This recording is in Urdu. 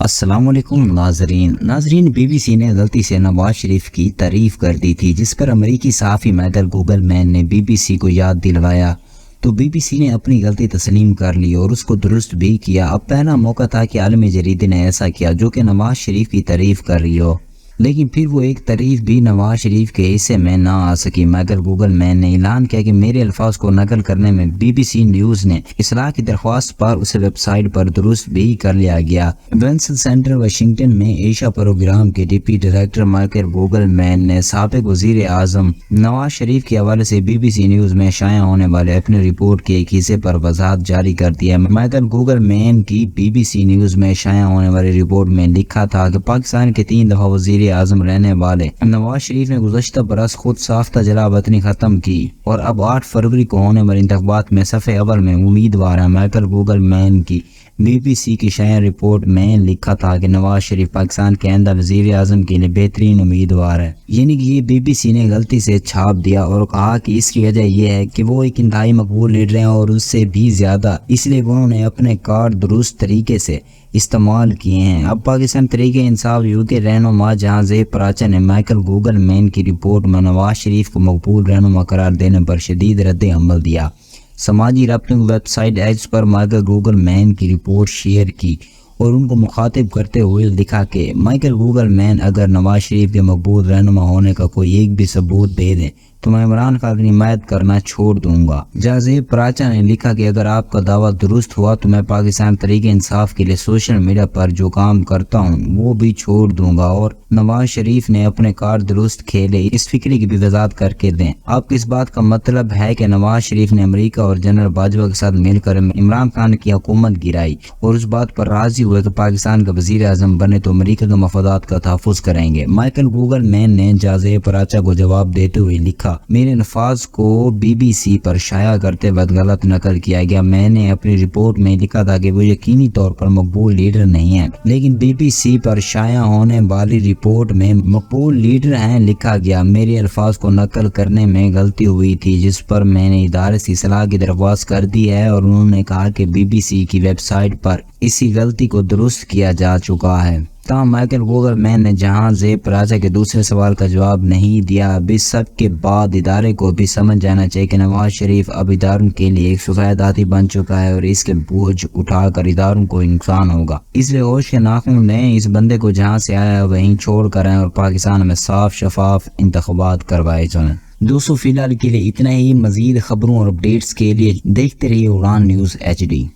السلام علیکم ناظرین بی بی سی نے غلطی سے نواز شریف کی تعریف کر دی تھی، جس پر امریکی صحافی مائیکل گوگل مین نے بی بی سی کو یاد دلوایا تو بی بی سی نے اپنی غلطی تسلیم کر لی اور اس کو درست بھی کیا۔ اب پہلا موقع تھا کہ عالمی جریدے نے ایسا کیا جو کہ نواز شریف کی تعریف کر رہی ہو، لیکن پھر وہ ایک تعریف بھی نواز شریف کے حصے میں نہ آ سکی۔ مائیکل گوگل مین نے اعلان کیا کہ میرے الفاظ کو نقل کرنے میں بی بی سی نیوز نے اصلاح کی درخواست پر اسے ویب سائٹ پر درست بھی کر لیا گیا۔ وینسل سینٹر واشنگٹن میں ایشیا پروگرام کے ڈپٹی ڈائریکٹر مائیکل گوگل مین نے سابق وزیر اعظم نواز شریف کے حوالے سے بی بی سی نیوز میں شائع ہونے والے اپنی رپورٹ کے ایک حصے پر وضاحت جاری کر دیا۔ مائیکل گوگل مین کی بی بی سی نیوز میں شائع ہونے والی رپورٹ میں لکھا تھا کہ پاکستان کے 3 دفعہ وزیر اعظم رہنے والے نواز شریف نے گزشتہ برس خود ساختہ جلا وطنی ختم کی اور اب 8 فروری کو ہونے والے انتخابات میں صف اول میں امیدوار ہیں۔ مائیکل گوگل مین کی بی بی سی کی شائع رپورٹ میں لکھا تھا کہ نواز شریف پاکستان کے آئندہ وزیر اعظم کے لیے بہترین امیدوار ہے، یعنی کہ یہ بی بی سی نے غلطی سے چھاپ دیا اور کہا کہ اس کی وجہ یہ ہے کہ وہ ایک انتہائی مقبول لیڈر ہیں اور اس سے بھی زیادہ اس لیے انہوں نے اپنے کارڈ درست طریقے سے استعمال کیے ہیں۔ اب پاکستان تحریک انصاف یو کے رہنما جہاں زیب پراچا نے مائیکل گوگل مین کی رپورٹ میں نواز شریف کو مقبول رہنما قرار دینے پر شدید رد عمل دیا۔ سماجی رابطوں ویب سائٹ ایکس پر مائیکل گوگل مین کی رپورٹ شیئر کی اور ان کو مخاطب کرتے ہوئے لکھا کہ مائیکل گوگل مین اگر نواز شریف کے مقبول رہنما ہونے کا کوئی ایک بھی ثبوت دے دیں تو میں عمران خان کی حمایت کرنا چھوڑ دوں گا۔ جہاں زیب پراچا نے لکھا کہ اگر آپ کا دعویٰ درست ہوا تو میں پاکستان تحریک انصاف کے لیے سوشل میڈیا پر جو کام کرتا ہوں وہ بھی چھوڑ دوں گا اور نواز شریف نے اپنے کارڈ درست کھیلے، اس فکری کی بھی وضاحت کر کے دیں۔ آپ کو اس بات کا مطلب ہے کہ نواز شریف نے امریکہ اور جنرل باجوہ کے ساتھ مل کر عمران خان کی حکومت گرائی اور اس بات پر راضی ہوئے کہ پاکستان کا وزیر اعظم بنے تو امریکہ کے مفادات کا تحفظ کریں گے۔ مائیکل گوگل مین نے جازے پراچا کو جواب دیتے ہوئے لکھا، میرے الفاظ کو بی بی سی پر شائع کرتے وقت غلط نقل کیا گیا۔ میں نے اپنی رپورٹ میں لکھا تھا کہ وہ یقینی طور پر مقبول لیڈر نہیں ہیں، لیکن بی بی سی پر شائع ہونے والی رپورٹ میں مقبول لیڈر ہیں لکھا گیا۔ میرے الفاظ کو نقل کرنے میں غلطی ہوئی تھی جس پر میں نے ادارے سے اصلاح کی درخواست کر دی ہے اور انہوں نے کہا کہ بی بی سی کی ویب سائٹ پر اسی غلطی کو درست کیا جا چکا ہے۔ تاہم مائیکل گوگل مین نے جہاں زیب پراچا کے دوسرے سوال کا جواب نہیں دیا۔ اب اس سب کے بعد ادارے کو بھی سمجھ جانا چاہیے کہ نواز شریف اب اداروں کے لیے ایک سفید ہاتھی بن چکا ہے اور اس کے بوجھ اٹھا کر اداروں کو نقصان ہوگا، اس لیے ہوش کے ناخن لیں، اس بندے کو جہاں سے آیا وہیں چھوڑ کر آئیں اور پاکستان میں صاف شفاف انتخابات کروائے جائیں۔ دوستو فی الحال کے لیے اتنا ہی، مزید خبروں اور اپڈیٹس کے لیے دیکھتے رہیے اڑان نیوز HD۔